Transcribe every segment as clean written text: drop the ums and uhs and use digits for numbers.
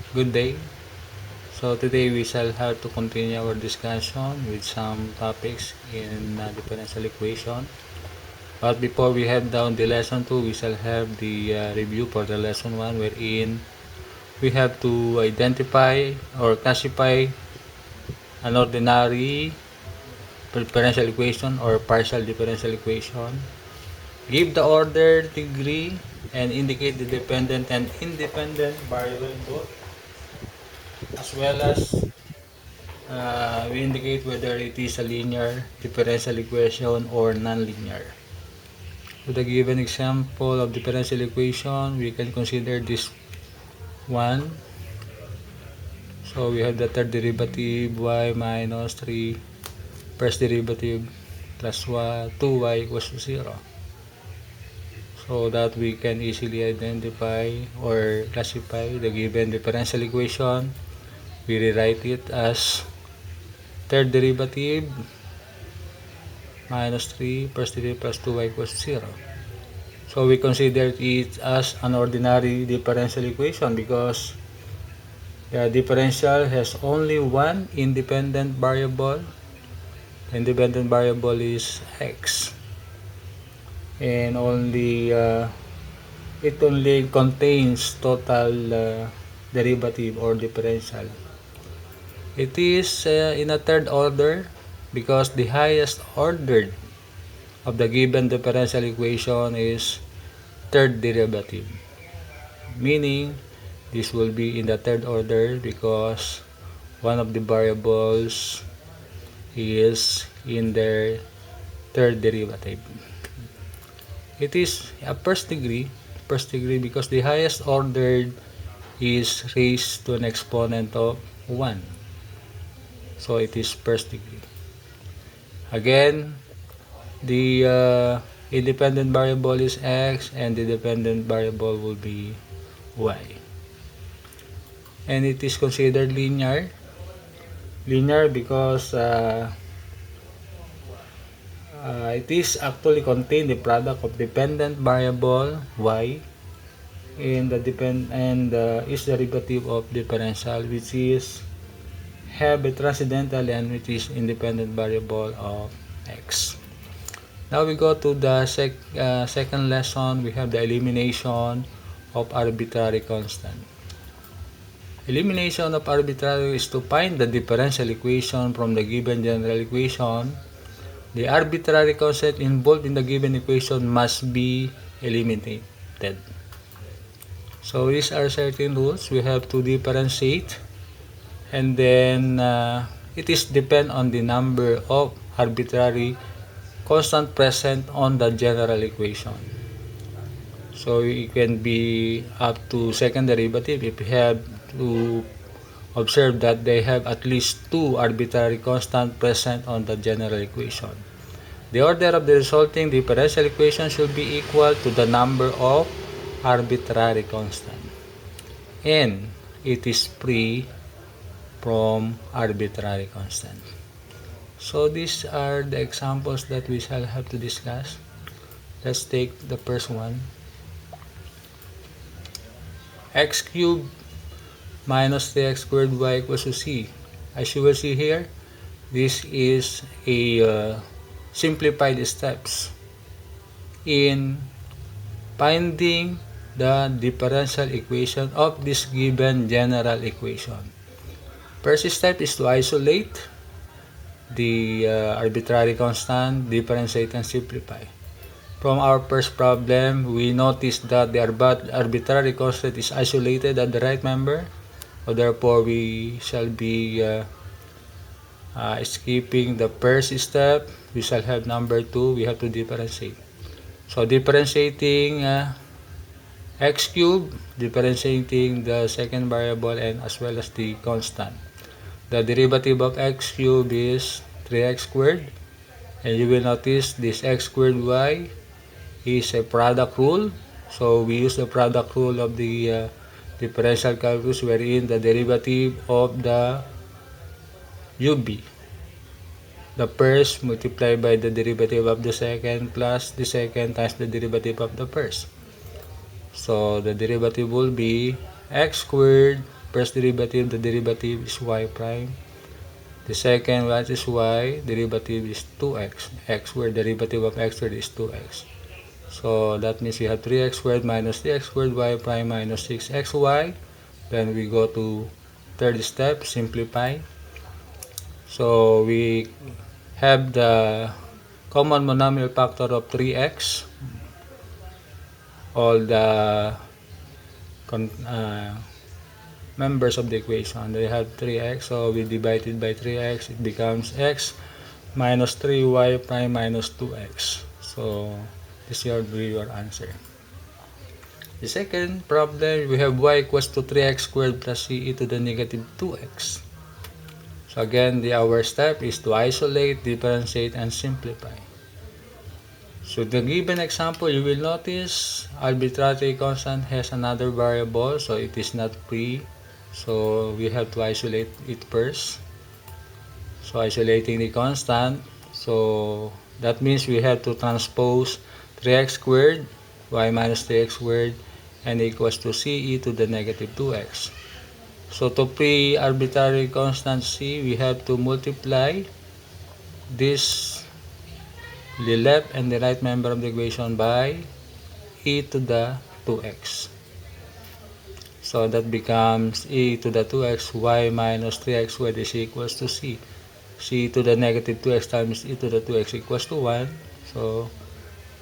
Good day. So today we shall have to continue our discussion with some topics in differential equation. But before we head down the lesson 2, we shall have the review for the lesson 1, wherein we have to identify or classify an ordinary differential equation or partial differential equation. Give the order degree and indicate the dependent and independent variable both, as well as we indicate whether it is a linear differential equation or nonlinear. With a given example of differential equation, we can consider this one. So we have the third derivative y minus 3, first derivative plus 2y equals to 0. So that we can easily identify or classify the given differential equation. We rewrite it as third derivative minus 3 first derivative plus 2y equals 0. So we consider it as an ordinary differential equation because the differential has only one independent variable. The independent variable is x, and it only contains total derivative or differential. It is in a third order because the highest ordered of the given differential equation is third derivative, meaning this will be in the third order because one of the variables is in their third derivative. It is a first degree because the highest ordered is raised to an exponent of 1. So it is first degree. Again, the independent variable is x and the dependent variable will be y. And it is considered linear. Linear because it is actually contain the product of dependent variable y and is derivative of differential, which is have a transcendental and which is independent variable of x. Now we go to the second lesson. We have the elimination of arbitrary constant. Elimination of arbitrary is to find the differential equation from the given general equation. The arbitrary constant involved in the given equation must be eliminated. So these are certain rules. We have to differentiate, and then it is depend on the number of arbitrary constant present on the general equation. So it can be up to second derivative if we have to observe that they have at least two arbitrary constant present on the general equation. The order of the resulting differential equation should be equal to the number of arbitrary constant, and it is free from arbitrary constant. So these are the examples that we shall have to discuss. Let's take the first one. X cubed minus 3x squared y equals to c. As you will see here, this is a simplified steps in finding the differential equation of this given general equation. First step is to isolate the arbitrary constant, differentiate and simplify. From our first problem, we noticed that the arbitrary constant is isolated at the right member. So therefore, we shall be skipping the first step. We shall have number 2. We have to differentiate. So differentiating x cubed, differentiating the second variable and as well as the constant. The derivative of x cubed is 3x squared. And you will notice this x squared y is a product rule. So we use the product rule of the differential calculus, wherein the derivative of the ub, the first multiplied by the derivative of the second plus the second times the derivative of the first. So the derivative will be x squared First derivative, the derivative is y prime. The second, what is y? Derivative is 2x. X squared, derivative of x squared is 2x. So that means we have 3x squared minus 3x squared y prime minus 6xy. Then we go to third step, simplify. So we have the common monomial factor of 3x. All the members of the equation, they have 3x, so we divide it by 3x, it becomes x minus 3y prime minus 2x. So this will be your answer. The second problem, we have y equals to 3x squared plus c e to the negative 2x. So again, our step is to isolate, differentiate, and simplify. So the given example, you will notice arbitrary constant has another variable, so it is not free. So we have to isolate it first. So isolating the constant, so that means we have to transpose 3x squared, y minus 3x squared, and equals to c e to the negative 2x. So to free arbitrary constant c, we have to multiply this, the left and the right member of the equation, by e to the 2x. So that becomes e to the 2x, y minus 3x squared is equals to c. C to the negative 2x times e to the 2x equals to 1. So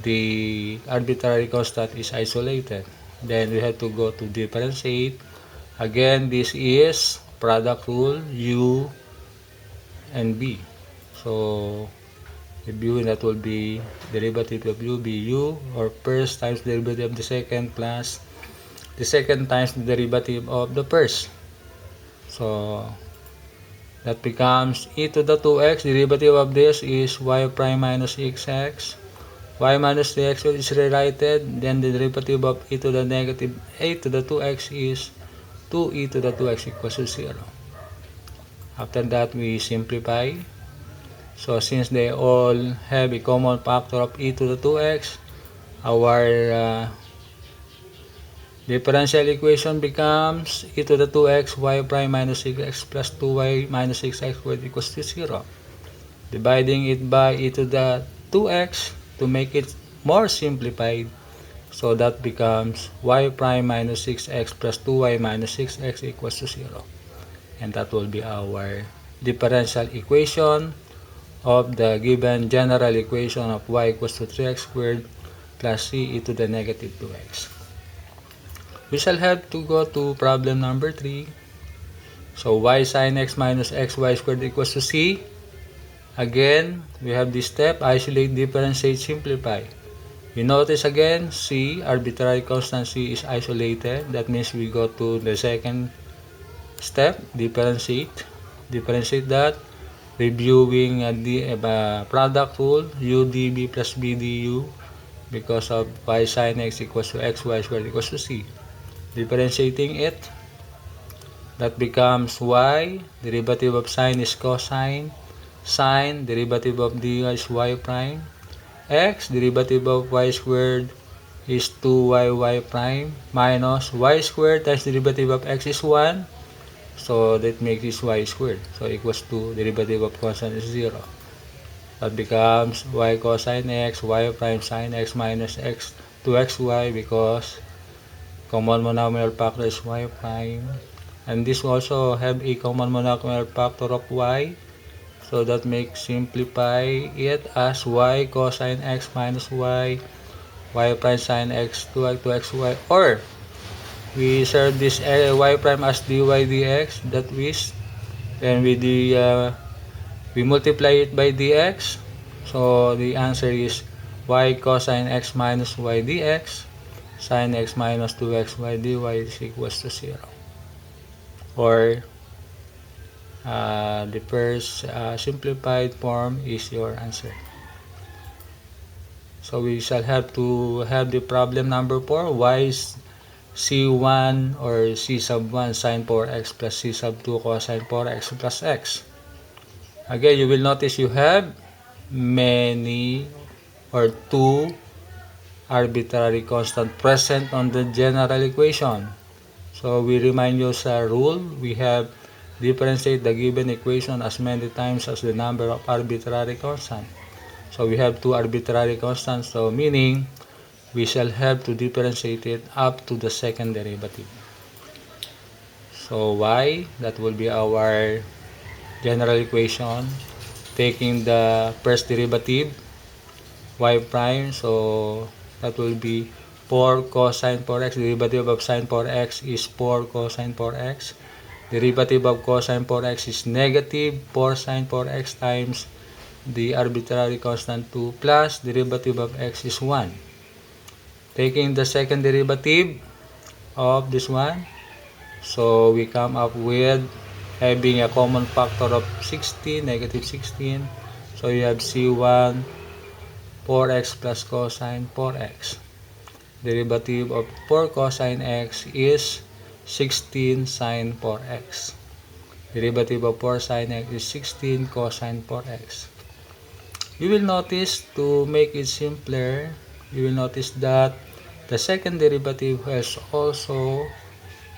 the arbitrary constant is isolated. Then we have to go to differentiate. Again, this is product rule, u and b. So if u, that will be derivative of u, be u, or first times derivative of the second plus the second times the derivative of the first. So that becomes e to the 2x, derivative of this is y prime minus 6x. Y minus 3x is rewritten, then the derivative of e to the negative a to the 2x is 2e to the 2x equals to 0. After that, we simplify. So since they all have a common factor of e to the 2x, our differential equation becomes e to the 2x y prime minus 6x plus 2y minus 6x squared equals to 0. Dividing it by e to the 2x to make it more simplified. So that becomes y prime minus 6x plus 2y minus 6x equals to 0. And that will be our differential equation of the given general equation of y equals to 3x squared plus c e to the negative 2x. We shall have to go to problem number 3. So y sin x minus xy squared equals to c. Again, we have this step, isolate, differentiate, simplify. You notice again, c, arbitrary constant c is isolated. That means we go to the second step, differentiate. Differentiate that, reviewing the product rule, u db plus b du, because of y sin x equals to xy squared equals to c. Differentiating it, that becomes y, derivative of sine is cosine, sine, derivative of dy is y prime, x, derivative of y squared is 2y prime, minus y squared times derivative of x is 1, so that makes this y squared, so equals to derivative of constant is 0. That becomes y cosine x, y prime sine x minus x 2xy, because common monomial factor is y prime, and this also have a common monomial factor of y, so that makes simplify it as y cosine x minus y prime sine x 2xy, or we serve this y prime as dy dx, that is, then we multiply it by dx, so the answer is y cosine x minus y dx sin x minus 2xy dy is equals to 0. Or the first simplified form is your answer. So we shall have to have the problem number 4, y is c1 or c sub 1 sin 4x plus c sub 2 cosine 4x plus x. Again, you will notice you have many or two arbitrary constant present on the general equation. So we remind you sa rule, we have differentiate the given equation as many times as the number of arbitrary constants. So we have two arbitrary constants, so meaning we shall have to differentiate it up to the second derivative. So y, that will be our general equation, taking the first derivative, y prime, so that will be 4 cosine 4x. Derivative of sine 4x is 4 cosine 4x. Derivative of cosine 4x is negative 4 sine 4x times the arbitrary constant 2 plus derivative of x is 1. Taking the second derivative of this one, so we come up with having a common factor of 16, negative 16. So you have c1 4x plus cosine 4x. Derivative of 4 cosine x is 16 sine 4x. Derivative of 4 sine x is 16 cosine 4x. You will notice, to make it simpler, you will notice that the second derivative has also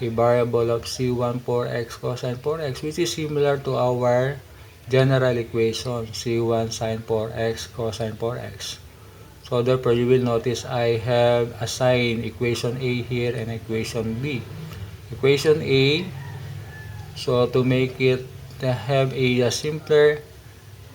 a variable of c1 4x cosine 4x, which is similar to our general equation, c1 sine 4x cosine 4x. So therefore, you will notice I have assigned equation A here and equation B. Equation A, so to make it have a simpler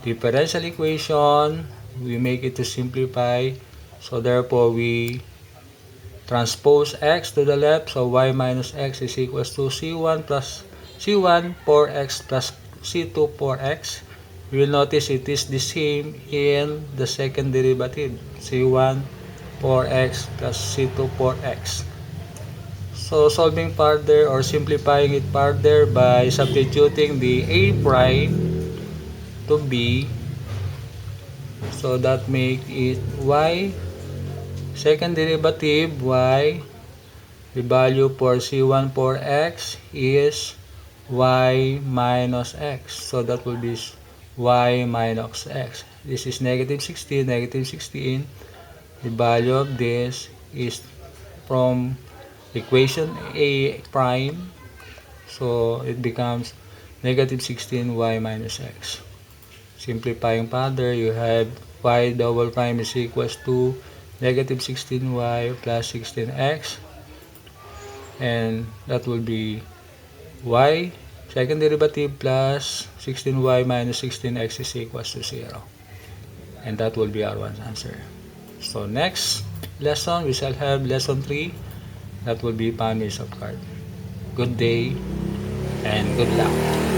differential equation, we make it to simplify. So therefore, we transpose x to the left. So y minus x is equals to c1 plus c1 4x plus c2 4x. You will notice it is the same in the second derivative, c1 4x plus c2 4x. So solving further or simplifying it further by substituting the a prime to b, so that make it y. Second derivative y, the value for c1 4x is y minus x. So that will be y minus x. This is negative 16, negative 16. The value of this is from equation A prime. So it becomes negative 16y minus x. Simplifying further, you have y double prime is equals to negative 16y plus 16x. And that will be y second derivative plus 16y minus 16x is equals to 0. And that will be our one answer. So next lesson, we shall have lesson 3. That will be families of cards. Good day and good luck.